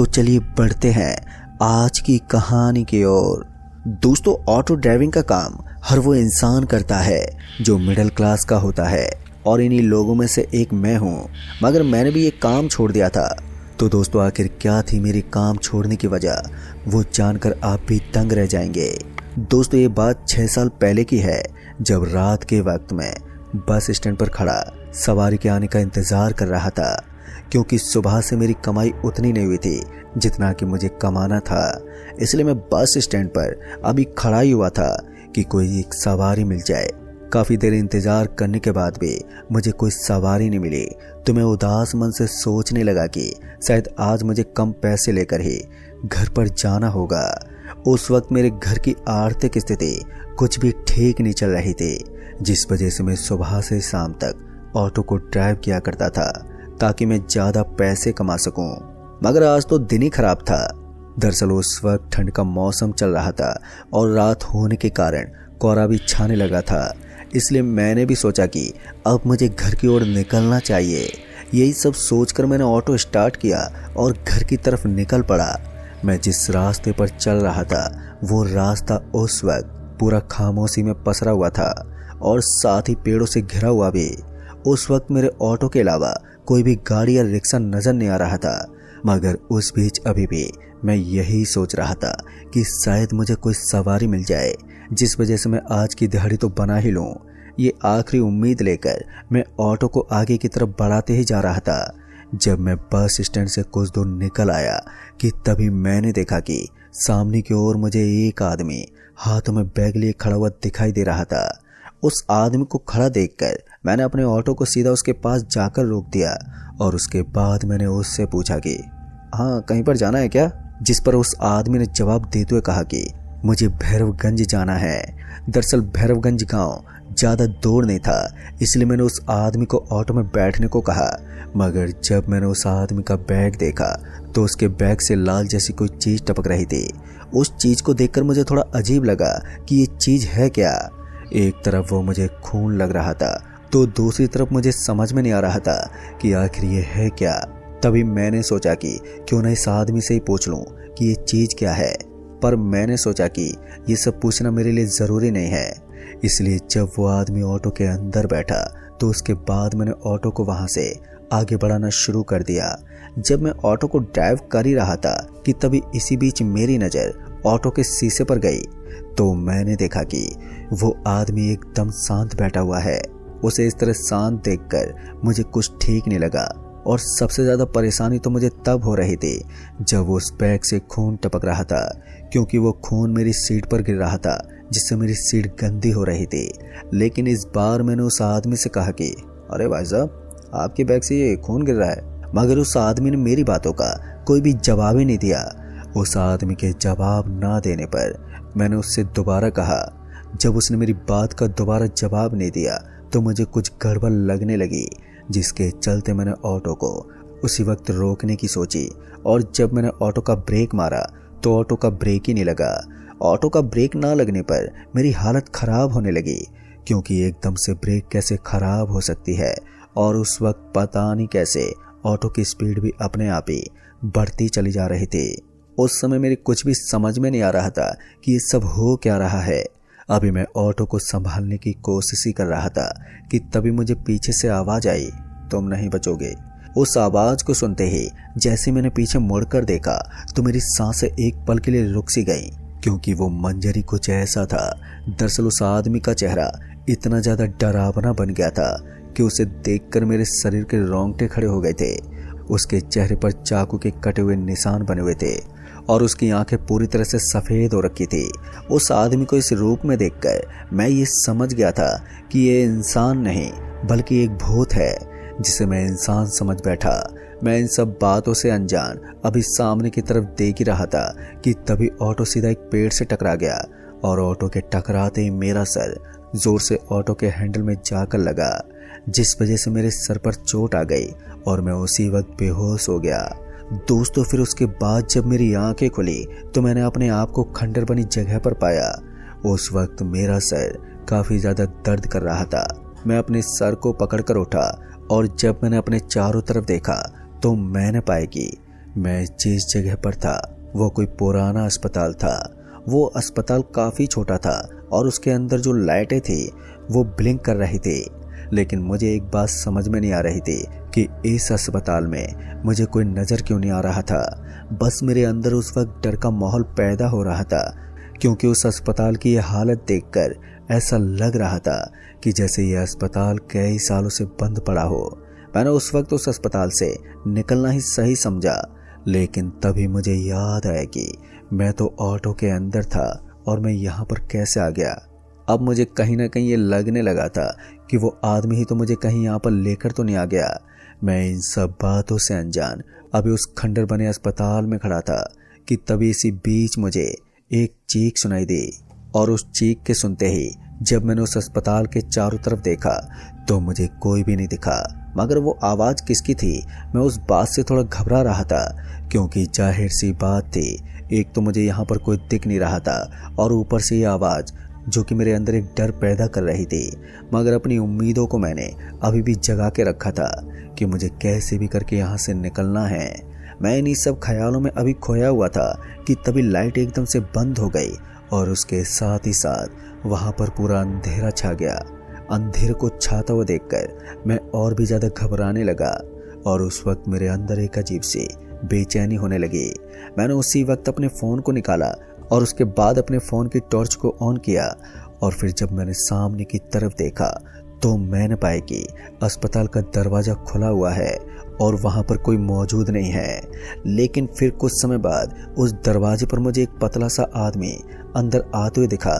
तो चलिए बढ़ते हैं आज की कहानी की ओर। दोस्तों, ऑटो ड्राइविंग का काम हर वो इंसान करता है जो मिडिल क्लास का होता है और इन्हीं लोगों में से एक मैं हूँ। मगर मैंने भी ये काम छोड़ दिया था। तो दोस्तों, आखिर क्या थी मेरी काम छोड़ने की वजह, वो जानकर आप भी दंग रह जाएंगे। दोस्तों, ये बात 6 साल पहले की है, जब रात के वक्त में बस स्टैंड पर खड़ा सवारी के आने का इंतज़ार कर रहा था, क्योंकि सुबह से मेरी कमाई उतनी नहीं हुई थी जितना कि मुझे कमाना था। इसलिए मैं बस स्टैंड पर अभी खड़ा ही हुआ था कि कोई एक सवारी मिल जाए। काफ़ी देर इंतज़ार करने के बाद भी मुझे कोई सवारी नहीं मिली, तो मैं उदास मन से सोचने लगा कि शायद आज मुझे कम पैसे लेकर ही घर पर जाना होगा। उस वक्त मेरे घर की आर्थिक स्थिति कुछ भी ठीक नहीं चल रही थी, जिस वजह से मैं सुबह से शाम तक ऑटो को ड्राइव किया करता था ताकि मैं ज़्यादा पैसे कमा सकूं। मगर आज तो दिन ही खराब था। दरअसल उस वक्त ठंड का मौसम चल रहा था और रात होने के कारण कोहरा भी छाने लगा था। इसलिए मैंने भी सोचा कि अब मुझे घर की ओर निकलना चाहिए। यही सब सोचकर मैंने ऑटो स्टार्ट किया और घर की तरफ निकल पड़ा। मैं जिस रास्ते पर चल रहा था वो रास्ता उस वक्त पूरा खामोशी में पसरा हुआ था और साथ ही पेड़ों से घिरा हुआ भी। उस वक्त मेरे ऑटो के अलावा कोई भी गाड़ी या रिक्शा नजर नहीं आ रहा था। मगर उस बीच अभी भी मैं यही सोच रहा था कि शायद मुझे कोई सवारी मिल जाए, जिस वजह से मैं आज की दिहाड़ी तो बना ही लूं। ये आखिरी उम्मीद लेकर मैं ऑटो को आगे की तरफ बढ़ाते ही जा रहा था। जब मैं बस स्टैंड से कुछ दूर निकल आया कि तभी मैंने देखा कि सामने की ओर मुझे एक आदमी हाथों में बैग लिए खड़ा हुआ दिखाई दे रहा था। उस आदमी को खड़ा देखकर मैंने अपने ऑटो को सीधा उसके पास जाकर रोक दिया और उसके बाद मैंने उससे पूछा कि हाँ, कहीं पर जाना है क्या? जिस पर उस आदमी ने जवाब देते हुए कहा कि मुझे भैरवगंज जाना है। दरअसल भैरवगंज गांव ज़्यादा दूर नहीं था, इसलिए मैंने उस आदमी को ऑटो में बैठने को कहा। मगर जब मैंने उस आदमी का बैग देखा तो उसके बैग से लाल जैसी कोई चीज़ टपक रही थी। उस चीज़ को देखकर मुझे थोड़ा अजीब लगा कि ये चीज़ है क्या। एक तरफ वो मुझे खून लग रहा था तो दूसरी तरफ मुझे समझ में नहीं आ रहा था कि आखिर ये है क्या। तभी मैंने सोचा कि क्यों ना इस आदमी से ही पूछ लूं कि ये चीज़ क्या है। पर मैंने सोचा कि ये सब पूछना मेरे लिए ज़रूरी नहीं है। इसलिए जब वो आदमी ऑटो के अंदर बैठा तो उसके बाद मैंने ऑटो को वहाँ से आगे बढ़ाना शुरू कर दिया। जब मैं ऑटो को ड्राइव कर ही रहा था कि तभी इसी बीच मेरी नज़र ऑटो के शीशे पर गई तो मैंने देखा कि वो आदमी एकदम शांत बैठा हुआ है। उसे इस तरह शांत देखकर मुझे कुछ ठीक नहीं लगा और सबसे ज़्यादा परेशानी तो मुझे तब हो रही थी जब उस बैग से खून टपक रहा था, क्योंकि वो खून मेरी सीट पर गिर रहा था, जिससे मेरी सीट गंदी हो रही थी। लेकिन इस बार मैंने उस आदमी से कहा कि अरे भाई साहब, आपके बैग से ये खून गिर रहा है। मगर उस आदमी ने मेरी बातों का कोई भी जवाब ही नहीं दिया। उस आदमी के जवाब ना देने पर मैंने उससे दोबारा कहा। जब उसने मेरी बात का दोबारा जवाब नहीं दिया तो मुझे कुछ गड़बड़ लगने लगी, जिसके चलते मैंने ऑटो को उसी वक्त रोकने की सोची। और जब मैंने ऑटो का ब्रेक मारा तो ऑटो का ब्रेक ही नहीं लगा। ऑटो का ब्रेक ना लगने पर मेरी हालत ख़राब होने लगी, क्योंकि एकदम से ब्रेक कैसे ख़राब हो सकती है। और उस वक्त पता नहीं कैसे ऑटो की स्पीड भी अपने आप ही बढ़ती चली जा रही थी। उस समय मेरी कुछ भी समझ में नहीं आ रहा था कि ये सब हो क्या रहा है। अभी मैं ऑटो को संभालने की कोशिश ही कर रहा था कि तभी मुझे पीछे से आवाज़ आई, तुम नहीं बचोगे। उस आवाज़ को सुनते ही जैसे मैंने पीछे मुड़कर देखा तो मेरी सांसें एक पल के लिए रुक सी गईं, क्योंकि वो मंजर ही कुछ ऐसा था। दरअसल उस आदमी का चेहरा इतना ज़्यादा डरावना बन गया था कि उसे देखकर मेरे शरीर के रोंगटे खड़े हो गए थे। उसके चेहरे पर चाकू के कटे हुए निशान बने हुए थे और उसकी आंखें पूरी तरह से सफ़ेद हो रखी थी। उस आदमी को इस रूप में देखकर मैं ये समझ गया था कि ये इंसान नहीं बल्कि एक भूत है, जिसे मैं इंसान समझ बैठा। मैं इन सब बातों से अनजान अभी सामने की तरफ देख ही रहा था कि तभी ऑटो सीधा एक पेड़ से टकरा गया और ऑटो के टकराते ही मेरा सर जोर से ऑटो के हैंडल में जाकर लगा, जिस वजह से मेरे सर पर चोट आ गई और मैं उसी वक्त बेहोश हो गया। दोस्तों, फिर उसके बाद जब मेरी आंखें खुली तो मैंने अपने आप को खंडर बनी जगह पर पाया। उस वक्त मेरा सर काफ़ी ज़्यादा दर्द कर रहा था। मैं अपने सर को पकड़कर उठा और जब मैंने अपने चारों तरफ देखा तो मैंने पाया कि मैं जिस जगह पर था वो कोई पुराना अस्पताल था। वो अस्पताल काफ़ी छोटा था और उसके अंदर जो लाइटें थी वो ब्लिंक कर रही थी। लेकिन मुझे एक बात समझ में नहीं आ रही थी कि इस अस्पताल में मुझे कोई नज़र क्यों नहीं आ रहा था। बस मेरे अंदर उस वक्त डर का माहौल पैदा हो रहा था, क्योंकि उस अस्पताल की यह हालत देखकर ऐसा लग रहा था कि जैसे यह अस्पताल कई सालों से बंद पड़ा हो। मैंने उस वक्त उस अस्पताल से निकलना ही सही समझा, लेकिन तभी मुझे याद आया कि मैं तो ऑटो के अंदर था और मैं यहाँ पर कैसे आ गया। अब मुझे कहीं ना कहीं ये लगने लगा था कि वो आदमी ही तो मुझे कहीं यहाँ पर लेकर तो नहीं आ गया। मैं इन सब बातों से अनजान अभी उस खंडर बने अस्पताल में खड़ा था कि तभी इसी बीच मुझे एक चीख सुनाई दी। और उस चीख के सुनते ही जब मैंने उस अस्पताल के चारों तरफ देखा तो मुझे कोई भी नहीं दिखा। मगर वो आवाज़ किसकी थी, मैं उस बात से थोड़ा घबरा रहा था, क्योंकि जाहिर सी बात थी, एक तो मुझे यहाँ पर कोई दिख नहीं रहा था और ऊपर से ये आवाज़ जो कि मेरे अंदर एक डर पैदा कर रही थी। मगर अपनी उम्मीदों को मैंने अभी भी जगा के रखा था कि मुझे कैसे भी करके यहाँ से निकलना है। मैं इन्हीं सब ख्यालों में अभी खोया हुआ था कि तभी लाइट एकदम से बंद हो गई और उसके साथ ही साथ वहाँ पर पूरा अंधेरा छा गया। अंधेरे को छाता हुआ देखकर मैं और भी ज़्यादा घबराने लगा और उस वक्त मेरे अंदर एक अजीब सी बेचैनी होने लगी। मैंने उसी वक्त अपने फ़ोन को निकाला और उसके बाद अपने फ़ोन की टॉर्च को ऑन किया और फिर जब मैंने सामने की तरफ देखा तो मैंने पाया कि अस्पताल का दरवाज़ा खुला हुआ है और वहाँ पर कोई मौजूद नहीं है। लेकिन फिर कुछ समय बाद उस दरवाजे पर मुझे एक पतला सा आदमी अंदर आते हुए दिखा।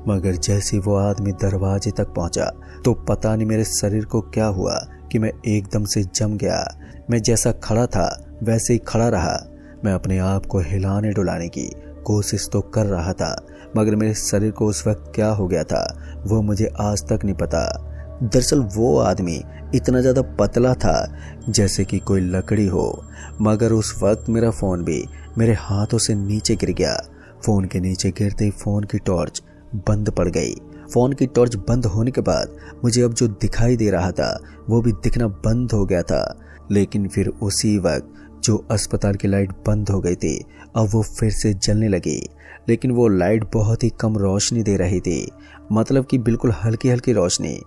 मगर जैसे वो आदमी दरवाजे तक पहुँचा तो पता नहीं मेरे शरीर को क्या हुआ कि मैं एकदम से जम गया। मैं जैसा खड़ा था वैसे ही खड़ा रहा। मैं अपने आप को हिलाने डुलाने की कोशिश तो कर रहा था, मगर मेरे शरीर को उस वक्त क्या हो गया था वो मुझे आज तक नहीं पता। दरअसल वो आदमी इतना ज़्यादा पतला था जैसे कि कोई लकड़ी हो। मगर उस वक्त मेरा फ़ोन भी मेरे हाथों से नीचे गिर गया। फ़ोन के नीचे गिरते ही फ़ोन की टॉर्च बंद पड़ गई। फ़ोन की टॉर्च बंद होने के बाद मुझे अब जो दिखाई दे रहा था वो भी दिखना बंद हो गया था। लेकिन फिर उसी वक्त जो अस्पताल की लाइट बंद हो गई थी अब वो फिर से जलने लगी। लेकिन वो लाइट बहुत ही कम रोशनी दे रही थी, मतलब कि बिल्कुल हल्की हल्की रोशनी।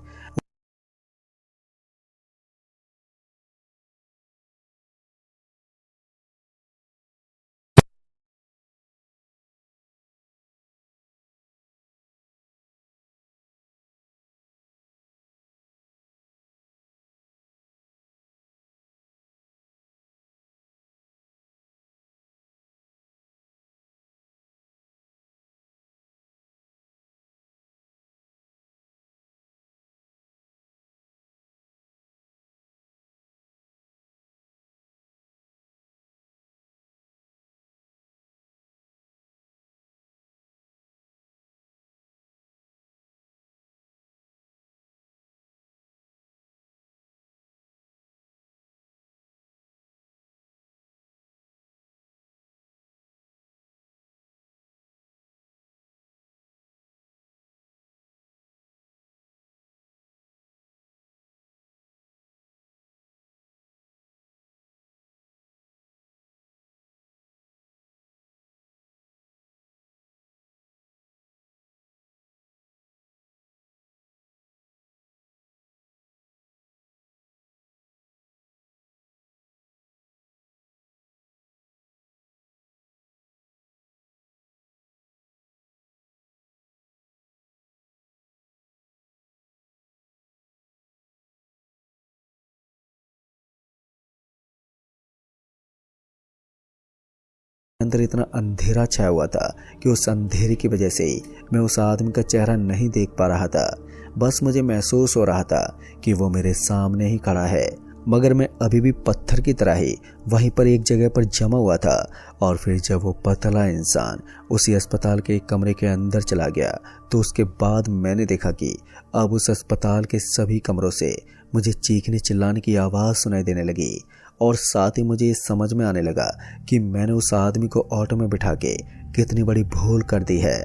अंदर इतना अंधेरा छाया हुआ था कि उस अंधेरे की वजह से ही मैं उस आदमी का चेहरा नहीं देख पा रहा था। बस मुझे महसूस हो रहा था कि वो मेरे सामने ही खड़ा है, मगर मैं अभी भी पत्थर की तरह ही वहीं पर एक जगह पर जमा हुआ था। और फिर जब वो पतला इंसान उसी अस्पताल के एक कमरे के अंदर चला गया तो उसके बाद मैंने देखा कि अब उस अस्पताल के सभी कमरों से मुझे चीखने चिल्लाने की आवाज़ सुनाई देने लगी। और साथ ही मुझे ये समझ में आने लगा कि मैंने उस आदमी को ऑटो में बिठा के कितनी बड़ी भूल कर दी है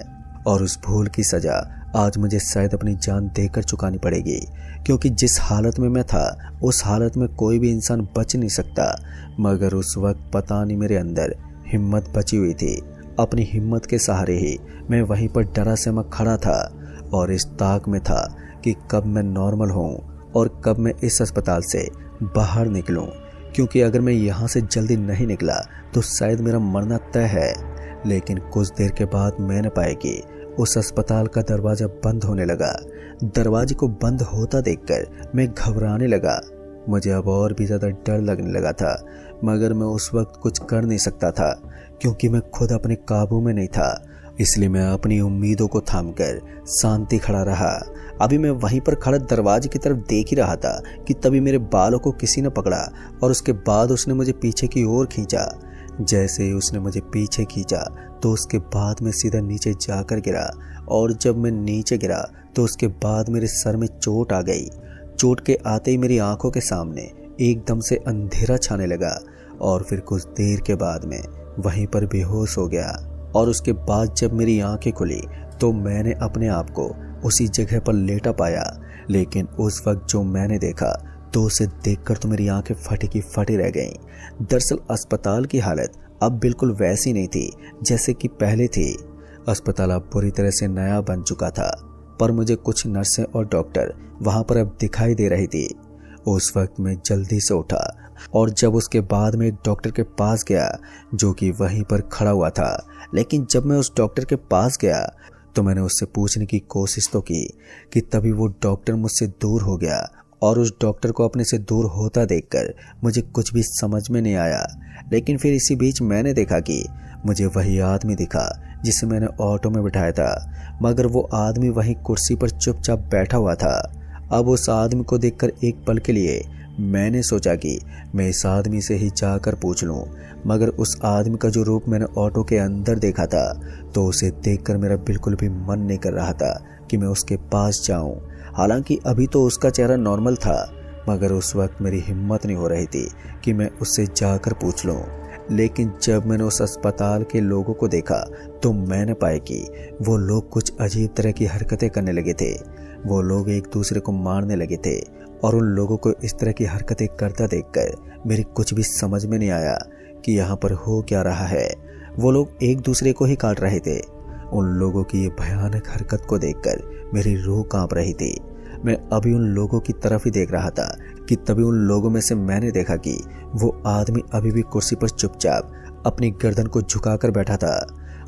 और उस भूल की सज़ा आज मुझे शायद अपनी जान देकर चुकानी पड़ेगी, क्योंकि जिस हालत में मैं था उस हालत में कोई भी इंसान बच नहीं सकता। मगर उस वक्त पता नहीं मेरे अंदर हिम्मत बची हुई थी। अपनी हिम्मत के सहारे ही मैं वहीं पर डरा से मैं खड़ा था और इस ताक में था कि कब मैं नॉर्मल हूँ और कब मैं इस अस्पताल से बाहर निकलूँ, क्योंकि अगर मैं यहाँ से जल्दी नहीं निकला तो शायद मेरा मरना तय है। लेकिन कुछ देर के बाद मैंने पाया कि उस अस्पताल का दरवाज़ा बंद होने लगा। दरवाजे को बंद होता देखकर मैं घबराने लगा। मुझे अब और भी ज़्यादा डर लगने लगा था, मगर मैं उस वक्त कुछ कर नहीं सकता था क्योंकि मैं खुद अपने काबू में नहीं था। इसलिए मैं अपनी उम्मीदों को थामकर शांति खड़ा रहा। अभी मैं वहीं पर खड़ा दरवाजे की तरफ देख ही रहा था कि तभी मेरे बालों को किसी ने पकड़ा और उसके बाद उसने मुझे पीछे की ओर खींचा। जैसे ही उसने मुझे पीछे खींचा तो उसके बाद मैं सीधा नीचे जाकर गिरा, और जब मैं नीचे गिरा तो उसके बाद मेरे सर में चोट आ गई। चोट के आते ही मेरी आंखों के सामने एकदम से अंधेरा छाने लगा और फिर कुछ देर के बाद मैं वहीं पर बेहोश हो गया। और उसके बाद जब मेरी आंखें खुली तो मैंने अपने आप को उसी जगह पर लेटा पाया। लेकिन उस वक्त जो मैंने देखा तो उसे देखकर तो मेरी आंखें फटी की फटी रह गईं। दरअसल अस्पताल की हालत अब बिल्कुल वैसी नहीं थी जैसे कि पहले थी। अस्पताल अब पूरी तरह से नया बन चुका था, पर मुझे कुछ नर्सें और डॉक्टर वहां पर अब दिखाई दे रही थी। उस वक्त मैं जल्दी से उठा और जब उसके बाद में एक डॉक्टर के पास गया जो कि वहीं पर खड़ा हुआ था। लेकिन जब मैं उस डॉक्टर के पास गया तो मैंने उससे पूछने की कोशिश तो की कि तभी वो डॉक्टर मुझसे दूर हो गया। और उस डॉक्टर को अपने से दूर होता देखकर मुझे कुछ भी समझ में नहीं आया। लेकिन फिर इसी बीच मैंने देखा कि मुझे वही आदमी दिखा जिसे मैंने ऑटो में बिठाया था, मगर वो आदमी वहीं कुर्सी पर चुपचाप बैठा हुआ था। अब उस आदमी को देखकर एक पल के लिए मैंने सोचा कि मैं इस आदमी से ही जाकर पूछ लूं, मगर उस आदमी का जो रूप मैंने ऑटो के अंदर देखा था तो उसे देखकर मेरा बिल्कुल भी मन नहीं कर रहा था कि मैं उसके पास जाऊं। हालांकि अभी तो उसका चेहरा नॉर्मल था, मगर उस वक्त मेरी हिम्मत नहीं हो रही थी कि मैं उससे जाकर पूछ लूं। लेकिन जब मैंने उस अस्पताल के लोगों को देखा तो मैंने पाया कि वो लोग कुछ अजीब तरह की हरकतें करने लगे थे। वो लोग एक दूसरे को मारने लगे थे और उन लोगों को इस तरह की हरकतें करता देखकर मेरी कुछ भी समझ में नहीं आया कि यहाँ पर हो क्या रहा है। वो लोग एक दूसरे को ही काट रहे थे। उन लोगों की ये भयानक हरकत को देखकर मेरी रूह कांप रही थी। मैं अभी उन लोगों की तरफ ही देख रहा था कि तभी उन लोगों में से मैंने देखा कि वो आदमी अभी भी कुर्सी पर चुपचाप अपनी गर्दन को झुकाकर बैठा था।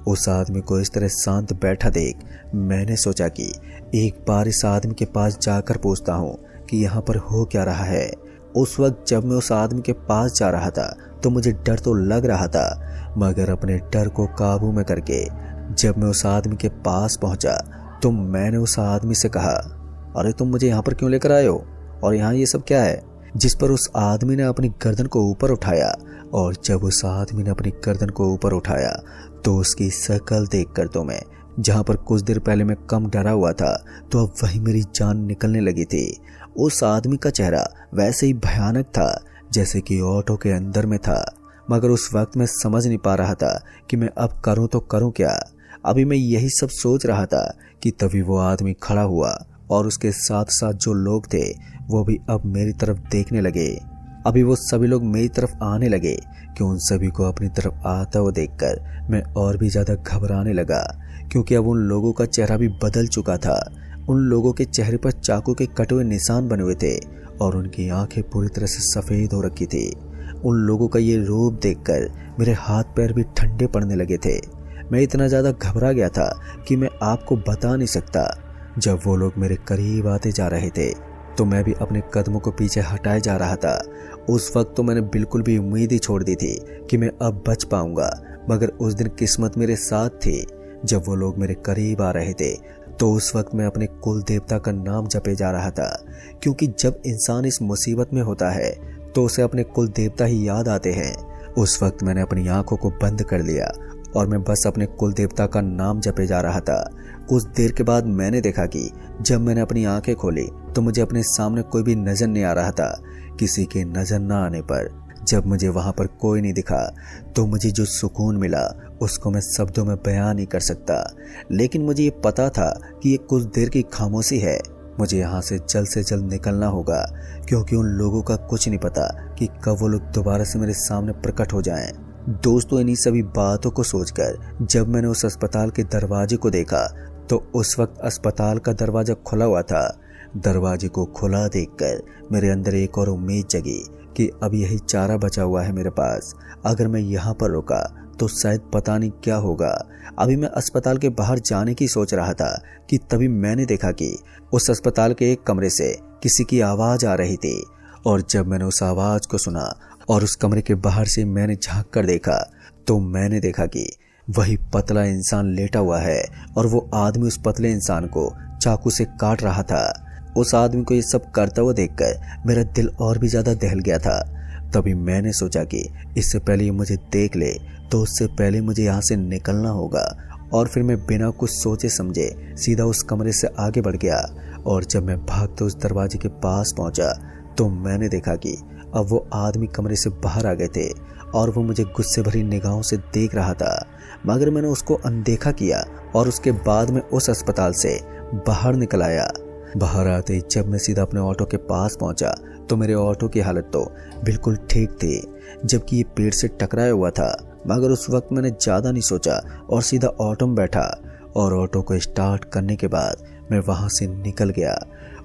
उस आदमी को इस तरह शांत बैठा देख मैंने सोचा कि एक बार इस आदमी के पास जाकर पूछता हूँ कि यहाँ पर हो क्या रहा है। उस वक्त जब मैं उस आदमी के पास जा रहा था तो मुझे डर तो लग रहा था, मगर अपने डर को काबू में करके जब मैं उस आदमी के पास पहुंचा तो मैंने उस आदमी से कहा, अरे तुम मुझे यहाँ पर क्यों लेकर आए हो और यहाँ ये सब क्या है? जिस पर उस आदमी ने अपनी गर्दन को ऊपर उठाया। और जब उस आदमी ने अपनी गर्दन को ऊपर उठाया तो उसकी शक्ल देखकर तो मैं, जहाँ पर कुछ देर पहले मैं कम डरा हुआ था, तो अब वही मेरी जान निकलने लगी थी। उस आदमी का चेहरा वैसे ही भयानक था जैसे कि ऑटो के अंदर में था, मगर उस वक्त मैं समझ नहीं पा रहा था कि मैं अब करूं तो करूं क्या। अभी मैं यही सब सोच रहा था कि तभी वो आदमी खड़ा हुआ और उसके साथ साथ जो लोग थे वो भी अब मेरी तरफ देखने लगे। अभी वो सभी लोग मेरी तरफ आने लगे कि उन सभी को अपनी तरफ आता हुआ देखकर मैं और भी ज़्यादा घबराने लगा, क्योंकि अब उन लोगों का चेहरा भी बदल चुका था। उन लोगों के चेहरे पर चाकू के कटे हुए निशान बने हुए थे और उनकी आंखें पूरी तरह से सफ़ेद हो रखी थी। उन लोगों का ये रूप देखकर मेरे हाथ पैर भी ठंडे पड़ने लगे थे। मैं इतना ज़्यादा घबरा गया था कि मैं आपको बता नहीं सकता। जब वो लोग मेरे करीब आते जा रहे थे तो मैं भी अपने कदमों को पीछे हटाए जा रहा था। उस वक्त तो मैंने बिल्कुल भी उम्मीद ही छोड़ दी थी कि मैं अब बच पाऊंगा, मगर उस दिन किस्मत मेरे साथ थी। जब वो लोग मेरे करीब आ रहे थे तो उस वक्त मैं अपने कुल देवता का नाम जपे जा रहा था, क्योंकि जब इंसान इस मुसीबत में होता है तो उसे अपने कुल देवता ही याद आते हैं। उस वक्त मैंने अपनी आंखों को बंद कर लिया और मैं बस अपने कुल देवता का नाम जपे जा रहा था। कुछ देर के बाद मैंने देखा कि जब मैंने अपनी आंखें खोली तो मुझे अपने सामने कोई भी नजर नहीं आ रहा था। किसी के नजर न आने पर जब मुझे वहां पर कोई नहीं दिखा तो मुझे जो सुकून मिला उसको मैं शब्दों में बयान नहीं कर सकता। लेकिन मुझे ये पता था कि ये कुछ देर की खामोशी है, मुझे यहाँ से जल्द निकलना होगा, क्योंकि उन लोगों का कुछ नहीं पता कि कब वो लोग दोबारा से मेरे सामने प्रकट हो जाएं। दोस्तों, इन्हीं सभी बातों को सोचकर जब मैंने उस अस्पताल के दरवाजे को देखा तो उस वक्त अस्पताल का दरवाजा खुला हुआ था। दरवाजे को खुला देखकर मेरे अंदर एक और उम्मीद जगी कि अब यही चारा बचा हुआ है मेरे पास। अगर मैं यहाँ पर रुका तो शायद पता नहीं क्या होगा। अभी मैं अस्पताल के बाहर जाने की सोच रहा था कि तभी मैंने देखा कि उस अस्पताल के एक कमरे से किसी की आवाज आ रही थी। और जब मैंने उस आवाज को सुना और उस कमरे के बाहर से मैंने झांक कर देखा तो मैंने देखा कि वही पतला इंसान लेटा हुआ है और वो आदमी उस पतले इंसान को चाकू से काट रहा था। उस आदमी को ये सब करता हुआ देखकर मेरा दिल और भी ज्यादा दहल गया था। तभी मैंने सोचा कि इससे पहले ये मुझे देख ले तो उससे पहले मुझे यहाँ से निकलना होगा। और फिर मैं बिना कुछ सोचे समझे सीधा उस कमरे से आगे बढ़ गया। और जब मैं भागते उस दरवाजे के पास पहुंचा तो मैंने देखा कि अब वो आदमी कमरे से बाहर आ गए थे और वो मुझे गुस्से भरी निगाहों से देख रहा था। मगर मैंने उसको अनदेखा किया और उसके बाद में उस अस्पताल से बाहर निकल आया। बाहर आते ही जब मैं सीधा अपने ऑटो के पास पहुंचा तो मेरे ऑटो की हालत तो बिल्कुल ठीक थी, जबकि ये पेड़ से टकराया हुआ था। मगर उस वक्त मैंने ज़्यादा नहीं सोचा और सीधा ऑटो में बैठा और ऑटो को स्टार्ट करने के बाद मैं वहाँ से निकल गया।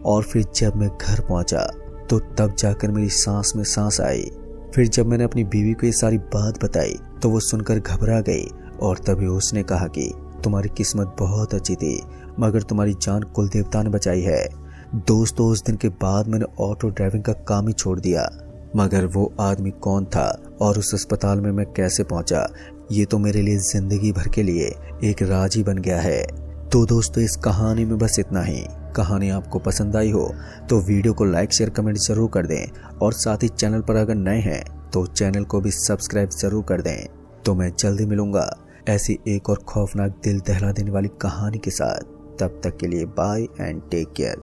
और फिर जब मैं घर पहुँचा तो तब जाकर मेरी सांस में सांस आई। फिर जब मैंने अपनी बीवी को ये सारी बात बताई तो वो सुनकर घबरा गई और तभी उसने कहा कि तुम्हारी किस्मत बहुत अच्छी थी, मगर तुम्हारी जान कुल देवता ने बचाई है। दोस्तों, उस दिन के बाद मैंने ऑटो ड्राइविंग का काम ही छोड़ दिया। मगर वो आदमी कौन था और उस अस्पताल में मैं कैसे पहुंचा, ये तो मेरे लिए जिंदगी भर के लिए एक राज ही बन गया है। तो दोस्तों, इस कहानी में बस इतना ही। कहानी आपको पसंद आई हो तो वीडियो को लाइक शेयर कमेंट जरूर कर दें और साथ ही चैनल पर अगर नए हैं तो चैनल को भी सब्सक्राइब जरूर कर दें। तो मैं जल्दी मिलूंगा ऐसी एक और खौफनाक दिल दहला देने वाली कहानी के साथ। तब तक के लिए बाय एंड टेक केयर।